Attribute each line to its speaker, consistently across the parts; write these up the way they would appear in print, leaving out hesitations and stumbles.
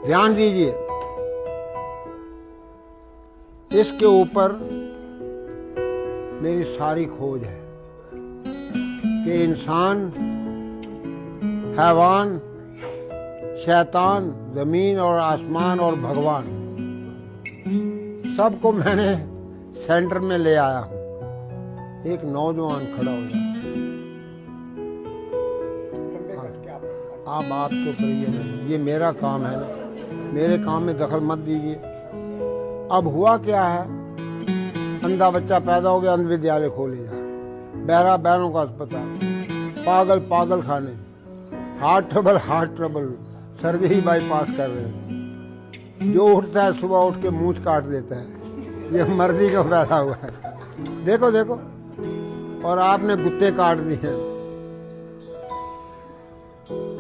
Speaker 1: ध्यान दीजिए, इसके ऊपर मेरी सारी खोज है कि इंसान, हैवान, शैतान, जमीन और आसमान और भगवान, सबको मैंने सेंटर में ले आया हूं। एक नौजवान खड़ा हो जाए, आप बात तो करिए नहीं, ये मेरा काम है ना, मेरे काम में दखल मत दीजिए। अब हुआ क्या है, अंधा बच्चा पैदा हो गया, अंध विद्यालय खोले जा रहे, बहरा बहरों का अस्पताल, पागल पागल खाने, हार्ट ट्रबल, सर्जरी बाईपास कर रहे हैं। जो उठता है सुबह उठ के मूंछ काट देता है, ये मर्दी का पैदा हुआ है। देखो देखो, और आपने गुत्ते काट दिए।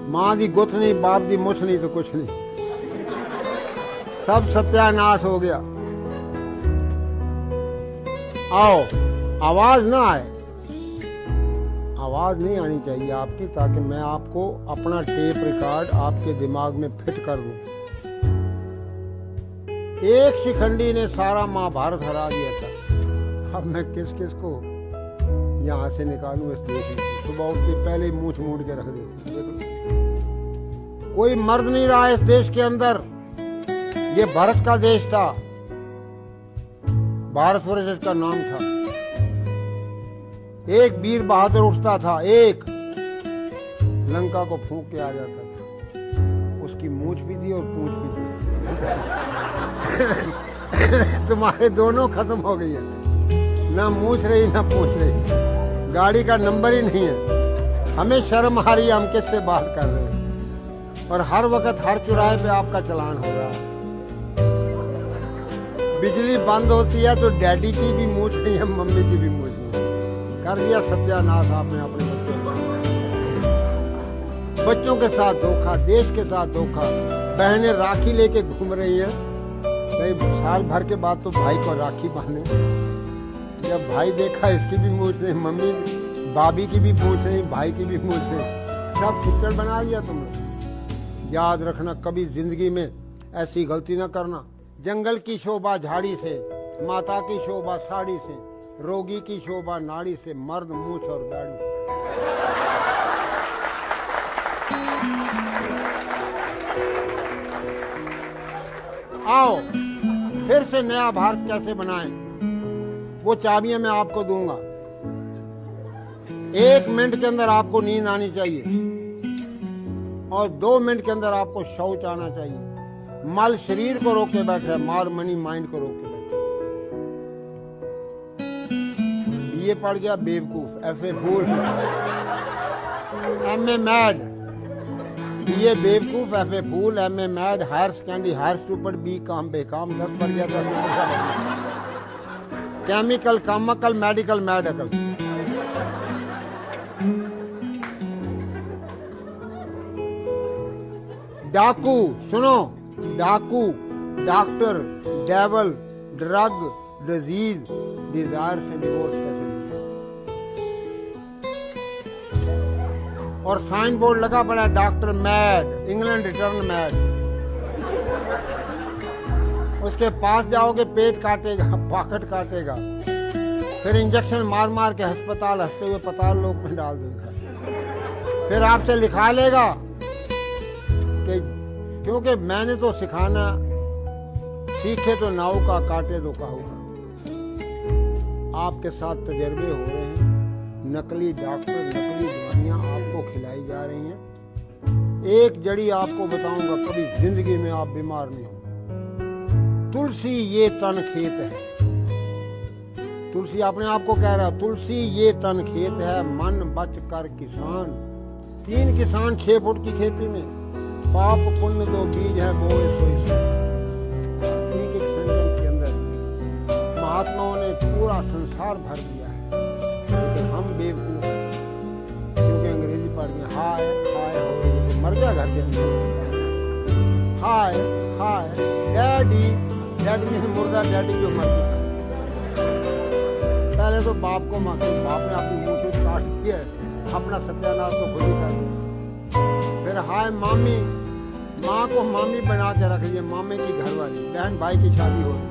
Speaker 1: माँ दी गुथ नहीं, बाप दी मुछ नहीं तो कुछ नहीं, सब सत्यानाश हो गया। आओ, आवाज ना आए, आवाज नहीं आनी चाहिए आपकी, ताकि मैं आपको अपना टेप रिकॉर्ड आपके दिमाग में फिट कर दूं। एक शिखंडी ने सारा महाभारत हरा दिया था। अब मैं किस किस को यहां से निकालूं इस देश में। सुबह उठ के पहले ही मूछ मूड़ के रख देते। देखो, कोई मर्द नहीं रहा इस देश के अंदर। ये भारत का देश था, भारतवर्ष इसका नाम था। एक वीर बहादुर उठता था, एक लंका को फूंक के आ जाता था। उसकी मूछ भी थी और पूंछ भी थी। तुम्हारे दोनों खत्म हो गई है, ना मूछ रही ना पूछ रही, गाड़ी का नंबर ही नहीं है। हमें शर्म आ रही है, हम किससे बात कर रहे हैं, और हर वक्त हर चौराहे पे आपका चलान हो रहा है। बिजली बंद होती है तो डैडी की भी मूछ नहीं है, मम्मी की भी मूछ नहीं है। कर दिया सत्यानाश आपने अपने बच्चों के साथ धोखा, देश के साथ धोखा। बहनें राखी लेके घूम रही हैं, भाई साल भर के बाद तो भाई को राखी बांधे। जब भाई देखा इसकी भी मूछ नहीं, मम्मी भाभी की भी मूछ नहीं, भाई की भी मूछ नहीं, सब कीचड़ बना लिया तुमने। याद रखना, कभी जिंदगी में ऐसी गलती ना करना। जंगल की शोभा झाड़ी से, माता की शोभा साड़ी से, रोगी की शोभा नाड़ी से, मर्द मूछ और दाढ़ी से। आओ, फिर से नया भारत कैसे बनाएं, वो चाबियां मैं आपको दूंगा। 1 मिनट के अंदर आपको नींद आनी चाहिए और 2 मिनट के अंदर आपको शौच आना चाहिए। मल शरीर को रोक के बैठे, मार मनी माइंड को रोक के बैठे। बीए पढ़ गया बेवकूफ, FA fool, MA mad, BA बेवकूफ, FA fool, MA mad, higher secondary higher stupid, BCom बेकाम, 10 पढ़ गया 10 केमिकल कामकल, मेडिकल मेडिकल। डाकू, सुनो, डाकू, doctor, devil, drug, disease, desire से डिवोर्स कैसे लेते? और साइन बोर्ड लगा पड़ा, doctor mad, England return mad. उसके पास जाओगे पेट काटेगा, पॉकेट काटेगा, फिर इंजेक्शन मार मार के अस्पताल हंसते हुए पताल लोक में डाल देगा। फिर आपसे लिखा लेगा कि क्योंकि मैंने तो सिखाना, सीखे तो नाव का, काटे तो कहूँगा। आपके साथ तजर्बे हो रहे हैं, नकली डॉक्टर, नकली दवाइयाँ आपको खिलाई जा रही हैं। एक जड़ी आपको बताऊंगा, कभी जिंदगी में आप बीमार नहीं होंगे। तुलसी ये तन खेत है, तुलसी अपने आप को कह रहा है, तुलसी ये तन खेत है, मन बच कर किसान। 3 किसान 6 फुट की खेती में, पाप पुण्य दो बीज है बोए सोई। एक एक सेंटेंस के अंदर महात्माओं ने पूरा संसार भर दिया है, लेकिन हम बेवकूफ क्योंकि अंग्रेजी पढ़ गए। हाय हाय हो रही है, मर गया घर के अंदर। हाय हाय डैडी, डैडी में मुर्दा, डैडी जो मर गया। पहले तो बाप को मार, बाप ने अपनी मूंछ काट दी है, अपना सत्यानाश तो खुद ही कर दिया। फिर हाय मामी, माँ को मामी बना के रख लिया, मामे की घरवाली, बहन भाई की शादी हो रही,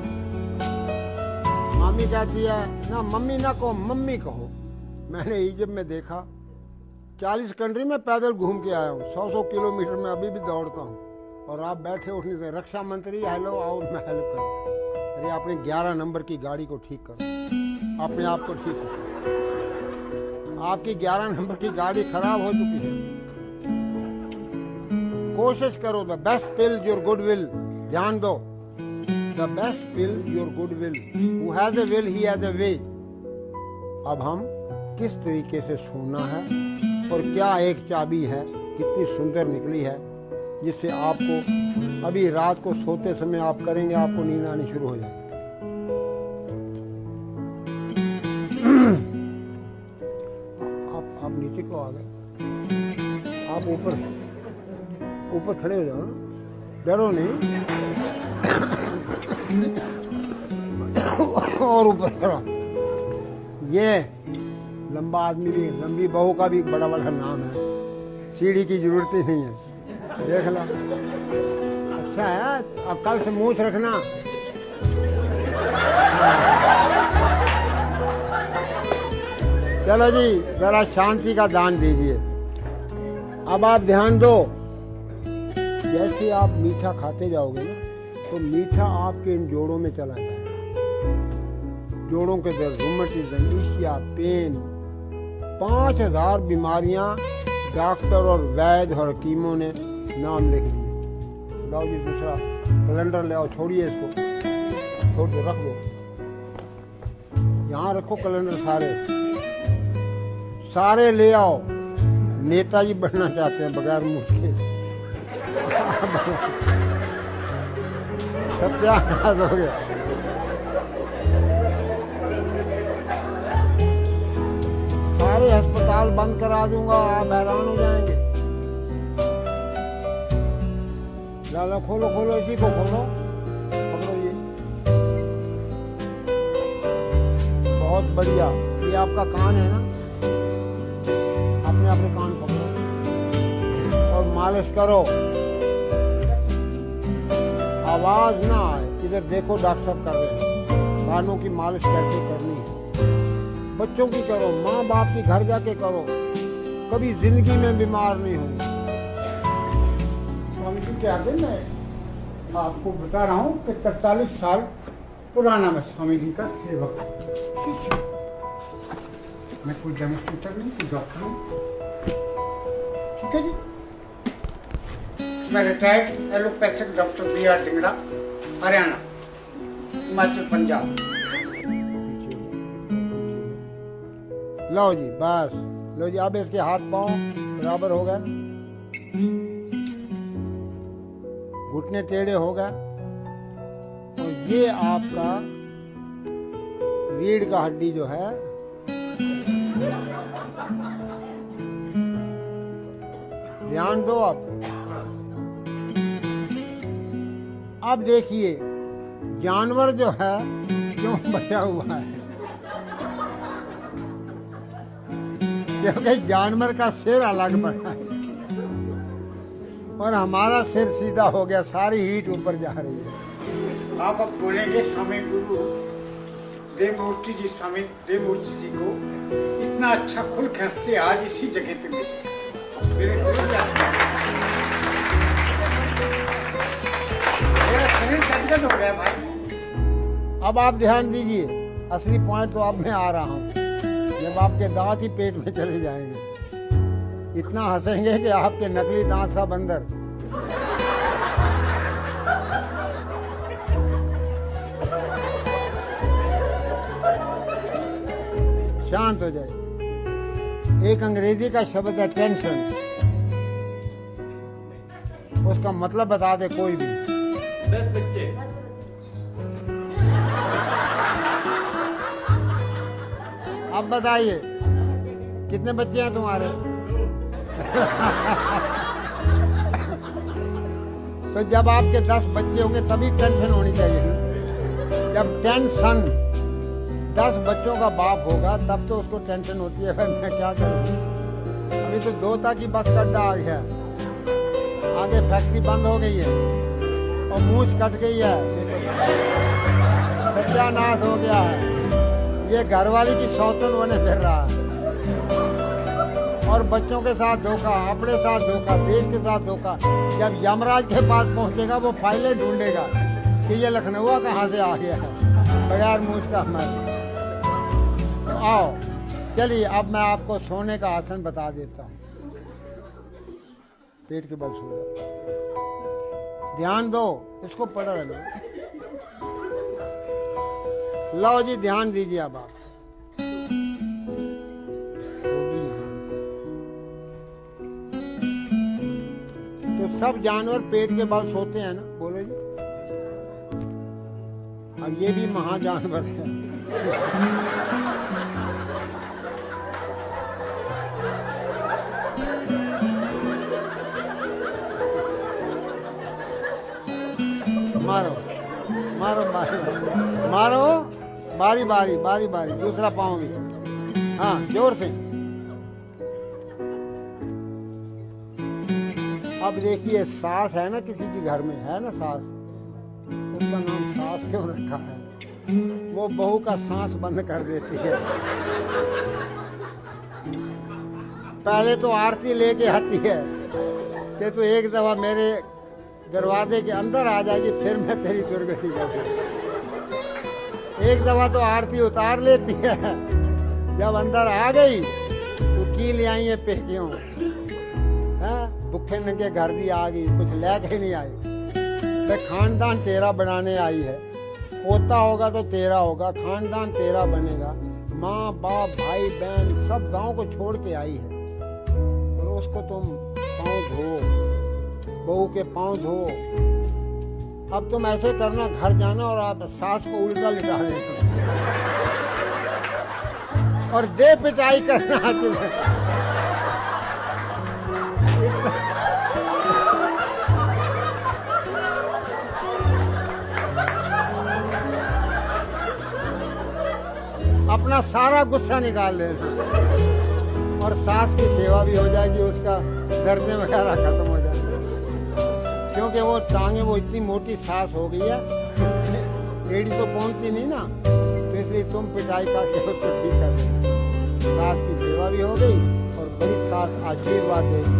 Speaker 1: मामी कहती है ना मम्मी ना कहो मम्मी कहो। मैंने इजिप्ट में देखा, 40 कंट्री में पैदल घूम के आया हूँ, 100 किलोमीटर में अभी भी दौड़ता हूँ, और आप बैठे उठने से रक्षा मंत्री हेलो आओ मैं हेल्प करूँ। अरे अपने 11 नंबर की गाड़ी को ठीक करो, अपने आप को ठीक करो। आपकी 11 नंबर की गाड़ी खराब हो चुकी है। कोशिश करो, the best pill your goodwill, ध्यान दो, the best pill your goodwill, who has a will he has a way. अब हम किस तरीके से सोना है, और क्या एक चाबी है कितनी सुंदर निकली है, जिससे आपको अभी रात को सोते समय आप करेंगे, आपको नींद आनी शुरू हो जाएगी। आप नीचे को आ गए, आप ऊपर खड़े हो जाओ, डरो नहीं। और ऊपर करो। ये लंबा आदमी भी, लंबी बहू का भी बड़ा बड़ा नाम है, सीढ़ी की जरूरत ही नहीं है, देख लो। अच्छा है, अब कल से मूछ रखना। चलो जी, जरा शांति का दान दीजिए। अब आप ध्यान दो, जैसे आप मीठा खाते जाओगे ना, तो मीठा आपके इन जोड़ों में चला जाएगा। जोड़ों के दर्द, रूमेटिज्म, ईशिया, पेन, 5000 बीमारियां डॉक्टर और वैद्य और हकीमों ने नाम लिख लिए। लाओ जी दूसरा कैलेंडर ले आओ, छोड़िए इसको, छोड़ दो, रख दो, यहाँ रखो कैलेंडर, सारे ले आओ। नेताजी बनना चाहते हैं बगैर मुंह के, सत्यानाश हो गया। सारे अस्पताल बंद करा दूंगा, आप हैरान हो जाएंगे। लाला खोलो खोलो, इसी को खोलो, पकड़ो ये, बहुत बढ़िया। ये आपका कान है ना, अपने अपने कान पकड़ो और मालिश करो, आवाज ना आए। इधर देखो, डॉक्टर साहब कर रहे हैं, कानों की मालिश कैसे करनी है। बच्चों की करो, माँ बाप की घर जाके करो, कभी जिंदगी में बीमार नहीं होंगे। स्वामी जी के आगे मैं आपको बता रहा हूँ कि 43 साल पुराना मैं स्वामी जी का सेवक हूँ। मैं कोई डेमोस्ट्रेटर नहीं, कोई डॉक्टर नहीं, ठीक है जी। मैं retired allopathic doctor B.R. Dhingra, Haryana, Himachal, Punjab. लो जी, बस लो जी। अब इसके हाथ पांव बराबर हो गए, घुटने टेढ़े हो गए, और ये आपका रीढ़ का हड्डी जो है, ध्यान दो। अब देखिए जानवर जो है क्यों बचा हुआ है, क्योंकि जानवर का सिर अलग पड़ा है और हमारा सिर सीधा हो गया, सारी हीट ऊपर जा रही है। आप अब बोलेंगे स्वामी गुरु देवमूर्ति जी, स्वामी देवमूर्ति जी को इतना अच्छा खुल कैसे आज इसी जगह पे मेरे गुरु मेरा शरीर गदगद हो गया भाई। अब आप ध्यान दीजिए, असली पॉइंट तो अब मैं आ रहा हूँ, जब आपके दांत ही पेट में चले जाएंगे, इतना हंसेंगे कि आपके नकली दांत सब अंदर। शांत हो जाए। एक अंग्रेजी का शब्द है टेंशन, उसका मतलब बता दे कोई भी।
Speaker 2: 10 बच्चे।
Speaker 1: अब बताइए कितने बच्चे हैं तुम्हारे? तो जब आपके 10 बच्चे होंगे तभी टेंशन होनी चाहिए। जब टेंशन 10 बच्चों का बाप होगा तब तो उसको टेंशन होती है, भाई मैं क्या करूं, अभी तो 2 की बस का अड्डा आ गया। आगे फैक्ट्री बंद हो गई है और मूछ कट गई है, सत्यानाश हो गया है। ये घरवाली की सौतन बने फिर रहा है और बच्चों के साथ धोखा, अपने साथ धोखा, देश के साथ धोखा। जब यमराज के पास पहुंचेगा वो फाइलें ढूंढेगा कि ये लखनऊ कहाँ से आ गया है बगैर मूछ का। मैं तो आओ चलिए, अब मैं आपको सोने का आसन बता देता हूँ। पेट के बल सो जाओ, ध्यान दो, इसको पढ़ लो। लो जी, ध्यान दीजिए अब आप। तो सब जानवर पेट के बल सोते हैं ना, बोलो जी। अब ये भी महाजानवर है। मारो मारो बारी मारो, बारी बारी बारी बारी, दूसरा पाँव भी, हाँ जोर से। अब देखिए, सास है ना, किसी के घर में है ना सास, उसका नाम सास क्यों रखा है? वो बहू का सांस बंद कर देती है। पहले तो आरती लेके आती है कि तू एक दफा मेरे दरवाजे के अंदर आ जाएगी, फिर मैं तेरी दुर्गति करूंगी। एक दफा तो आरती उतार लेती है, जब अंदर आ गई तो की ले आई है पेकियों, भूखे नंगे घर दी आ गई, कुछ लेके ही नहीं आई। भाई खानदान तेरा बनाने आई है, पोता होगा तो तेरा होगा, खानदान तेरा बनेगा। माँ बाप भाई बहन सब गांव को छोड़ के आई है और उसको तुम पाँव धो, बहू के पाँव धो। अब तुम ऐसे करना, घर जाना और आप सास को उल्टा लिटा देना और दे पिटाई करना। अपना सारा गुस्सा निकाल लेना और सास की सेवा भी हो जाएगी, उसका दर्द वगैरह खत्म हो जाएगा। क्योंकि वो टांगे, वो इतनी मोटी सास हो गई है, एड़ी तो पहुंचती नहीं ना, तो इसलिए तुम पिटाई करके उसको ठीक कर देना। सास की सेवा भी हो गई और बड़ी सास आशीर्वाद देगी।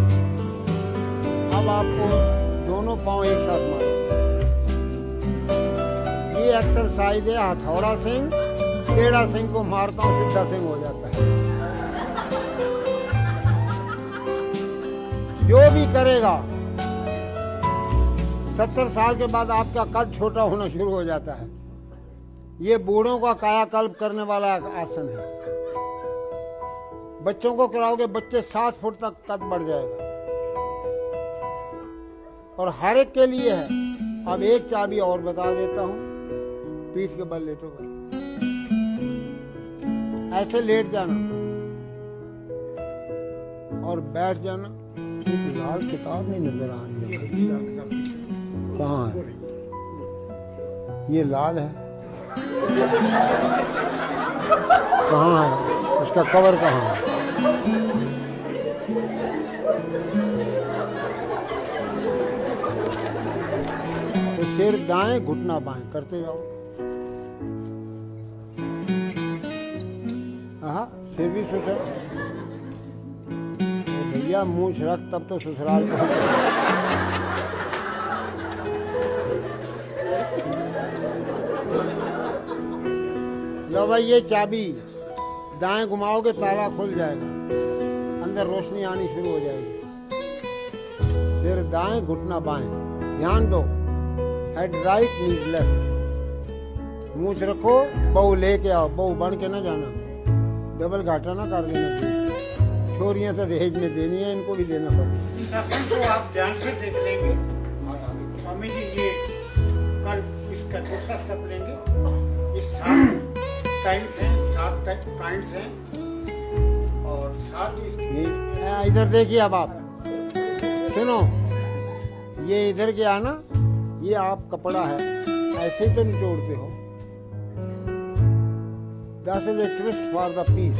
Speaker 1: अब आपको दोनों पांव एक साथ मारो। ये एक्सरसाइज है हथौड़ा सिंह, टेढ़ा सिंह को मारता हूँ सीधा सिंह हो जाता है। जो भी करेगा 70 साल के बाद आपका कद छोटा होना शुरू हो जाता है। ये बूढ़ों का कायाकल्प करने वाला आसन है। बच्चों को कराओगे, बच्चे 7 फुट तक कद बढ़ जाएगा और हर एक के लिए है। अब एक चाबी और बता देता हूँ, पीठ के बल लेटो भाई, ऐसे लेट जाना और बैठ जाना। एक लाल किताब नहीं नजर आ रही है, कहाँ है? ये लाल है, कहाँ है? उसका कवर कहाँ है? तो सिर दाएं, घुटना बाएं करते जाओ। हाँ, सिर भी सुसर। भैया मूछ रख, तब तो ससुराल पहुंच। लो भाई, ये चाबी दाएं घुमाओगे ताला खुल जाएगा, अंदर रोशनी आनी शुरू हो जाएगी। सिर दाएं, घुटना बाएं, ध्यान दो। हेड राइट, नीज लेफ्ट। मूछ रखो, बहू लेके आओ, बहू बन के ना जाना, डबल घाटा ना कर देना। छोरियां तो दहेज में देनी है, इनको भी देना पड़ेगा।
Speaker 2: इस आसन को आप ध्यान से देख लेंगे। स्वामी जी, ये कल इसका दूसरा स्टेप लेंगे। इस 7 टाइम्स हैं, 7 पॉइंट्स हैं और 7
Speaker 1: इधर देखिए। अब आप सुनो, ये इधर क्या है ना, ये आप कपड़ा है, ऐसे ही तो निचोड़ते हो। That is a twist for the piece.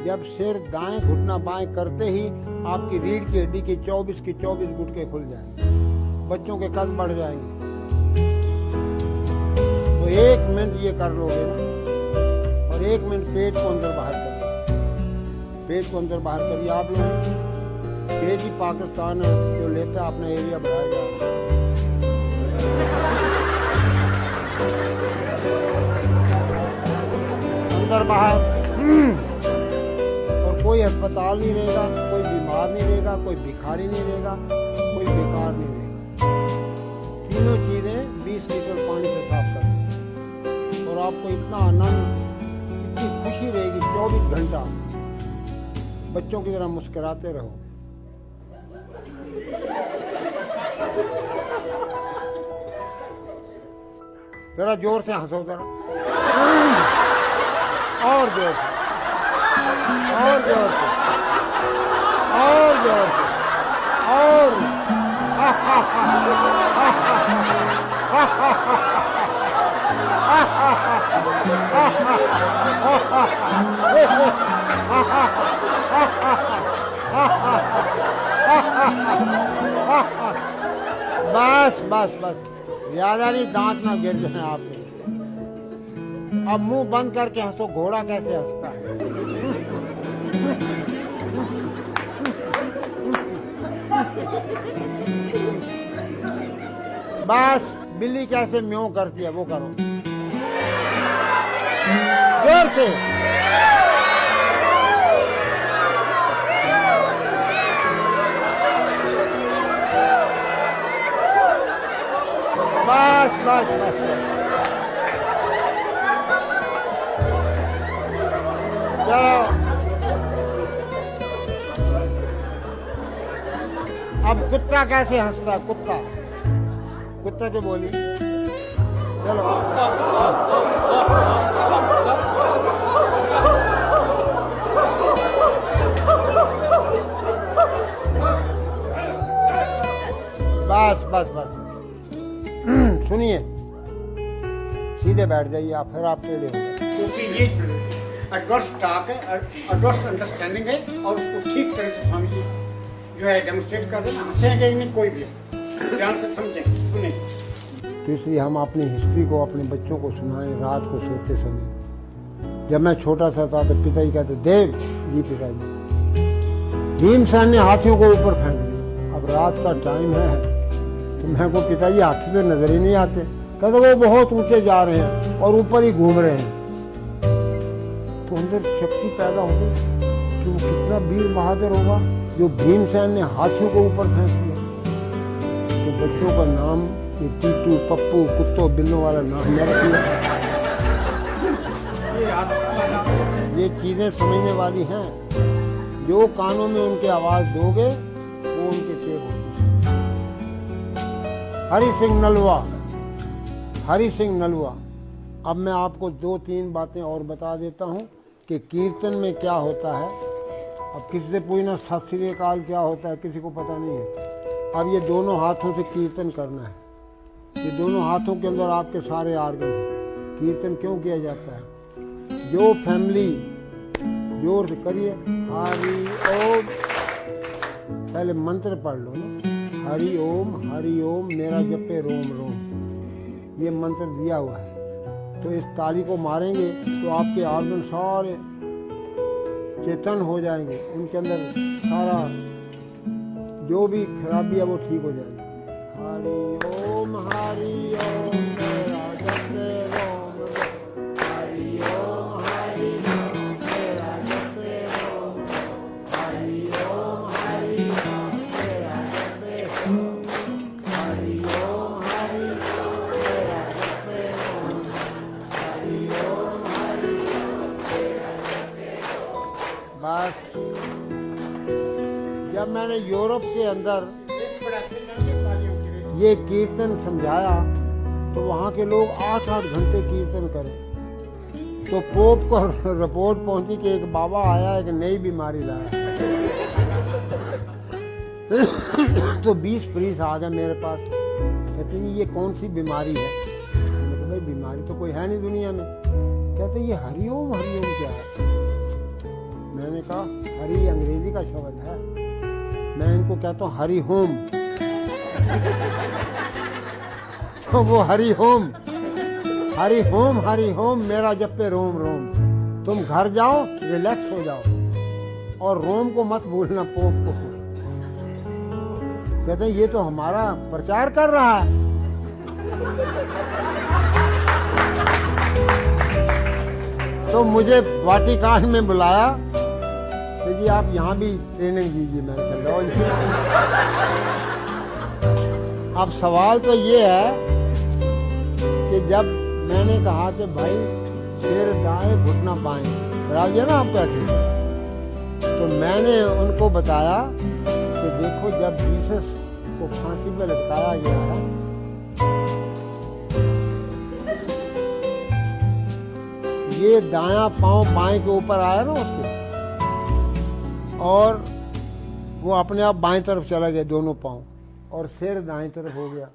Speaker 1: जब सिर दाएं घुटना बाएं करते ही आपकी रीढ़ की हड्डी के 24 गुटके खुल जाएंगे, बच्चों के कद बढ़ जाएंगे। तो 1 मिनट ये कर लोगे ना, और 1 मिनट पेट को अंदर बाहर करिए। पेट को अंदर बाहर करिए। आप लोग पेट ही पाकिस्तान है जो लेता है, अपना एरिया बढ़ाया जा रहा है। अंदर बाहर। और कोई अस्पताल नहीं रहेगा, कोई बीमार नहीं रहेगा, कोई भिखारी नहीं रहेगा, कोई बेकार नहीं रहेगा। तीनों चीजें 20 लीटर पानी से साफ कर, और आपको इतना आनंद, इतनी खुशी रहेगी। 24 घंटा बच्चों की तरह मुस्कुराते रहो। जरा जोर से हंसो, जरा और जोर से, और जोर से, और जोर से, और बस बस बस, ज्यादा नहीं, दांत ना गिर जाए आपके। अब मुंह बंद करके हंसो। घोड़ा कैसे हंसता है? बस बिल्ली कैसे म्यों करती है वो करो, जोर से। बस बस बस बस, चलो। अब कुत्ता कैसे हंसता है? कुत्ता, कुत्ते से बोली, चलो। बस बस बस, सुनिए, सीधे बैठ जाइए आप, फिर आप टेढ़े हो गए।
Speaker 2: क्योंकि ये एडवर्स टॉक है, एडवर्स अंडरस्टैंडिंग है, और उसको ठीक तरह से स्वामी जी जो है डेमोन्स्ट्रेट कर देना। हंसेंगे नहीं कोई भी, ध्यान से समझें, सुने।
Speaker 1: तो इसलिए हम अपनी हिस्ट्री को अपने बच्चों को सुनाएं रात को सोते समय। जब मैं छोटा सा था तो पिताजी कहते, देव जी पिताजी, भीमसेन ने हाथियों को ऊपर फेंक दिया। अब रात का टाइम है तो मैं को पिताजी हाथी तो नजर ही नहीं आते। कहते वो बहुत ऊंचे जा रहे हैं और ऊपर ही घूम रहे हैं। तो अंदर शक्ति पैदा हो गई कि वो कितना वीर बहादुर होगा जो भीमसेन ने हाथियों को ऊपर फेंक दिया। तो बच्चों का नाम ये टीटू, पप्पू, कुत्तों, बिल्लों वाला नाम न रखिए। ये चीजें समझने वाली हैं। जो कानों में उनके आवाज दोगे वो उनके टेप होगी। हरि सिंह नलवा, हरि सिंह नलवा। अब मैं आपको 2-3 बातें और बता देता हूँ कि कीर्तन में क्या होता है। अब किसी से पूछना सत श्री अकाल क्या होता है, किसी को पता नहीं है। अब ये दोनों हाथों से कीर्तन करना है। ये दोनों हाथों के अंदर आपके सारे आर्गन हैं। कीर्तन क्यों किया जाता है? जो फैमिली जोर से करिए, हरि ओम, पहले मंत्र पढ़ लो ना, हरि ओम मेरा जपे रोम रोम, ये मंत्र दिया हुआ है। तो इस ताली को मारेंगे तो आपके आर्गन सारे चेतन हो जाएंगे, उनके अंदर सारा जो भी खराबी है वो ठीक हो जाएगी। हरि ओम मेरा जपे रोम रोम, हरि ओम मेरा जपे रोम रोम, हरि ओम मेरा जपे रोम, हरि ओम मेरा जपे रोम, हरि ओम मेरा जपे रोम। बस जब मैंने यूरोप के अंदर ये कीर्तन समझाया तो वहाँ के लोग 8-8 घंटे कीर्तन करें। तो पोप को रिपोर्ट पहुंची कि एक बाबा आया, एक नई बीमारी लाया। तो 20 प्रीस आ गए मेरे पास, कहते ये कौन सी बीमारी है? मैंने कहा भाई बीमारी तो कोई है नहीं दुनिया में। कहते ये हरिओम क्या है? मैंने मैंने कहा हरि अंग्रेजी का शब्द है, मैं इनको कहता हूँ हरि होम। तो वो Hari home, Hari home, Hari home मेरा जप पे रोम रोम। तुम घर जाओ, रिलैक्स हो जाओ, और रोम को मत भूलना, पोप को। कहते हैं ये तो हमारा प्रचार कर रहा है। तो मुझे वाटिकान में बुलाया, तो जी आप यहाँ भी ट्रेनिंग दीजिए। मैंने कहा लो जी। अब सवाल तो ये है कि जब मैंने कहा कि भाई सिर दाएं घुटना बाएं, करा दिया ना आपका ठीक, तो मैंने उनको बताया कि देखो जब जीसस को फांसी पे लटकाया गया है, ये दायां पांव बाएं के ऊपर आया ना उसके, और वो अपने आप बाएं तरफ चला गया दोनों पांव, और सिर दाएं तरफ हो गया।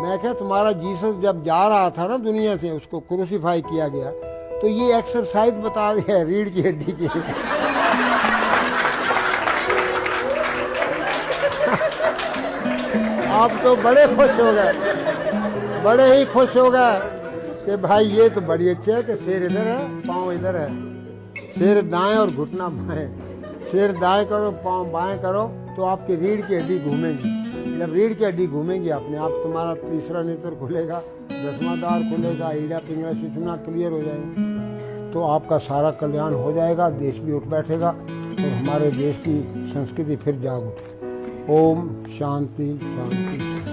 Speaker 1: मैं क्या तुम्हारा जीसस जब जा रहा था ना दुनिया से, उसको क्रूसीफाई किया गया, तो ये एक्सरसाइज बता दिया रीढ़ की हड्डी की। आप तो बड़े खुश हो गए, बड़े ही खुश हो गए कि भाई ये तो बड़ी अच्छी है कि सिर इधर है, पाँव इधर है, सिर दाएं और घुटना बाएं। सिर दाएं करो, पाँव बाएं करो, तो आपकी रीढ़ की हड्डी घूमेगी। जब रीढ़ की हड्डी घूमेगी अपने आप तुम्हारा तीसरा नेत्र खुलेगा, दसवां द्वार खुलेगा, ईड़ा पिंगला सुषुम्ना क्लियर हो जाएंगे, तो आपका सारा कल्याण हो जाएगा, देश भी उठ बैठेगा और हमारे देश की संस्कृति फिर जाग उठे। ओम शांति शांति।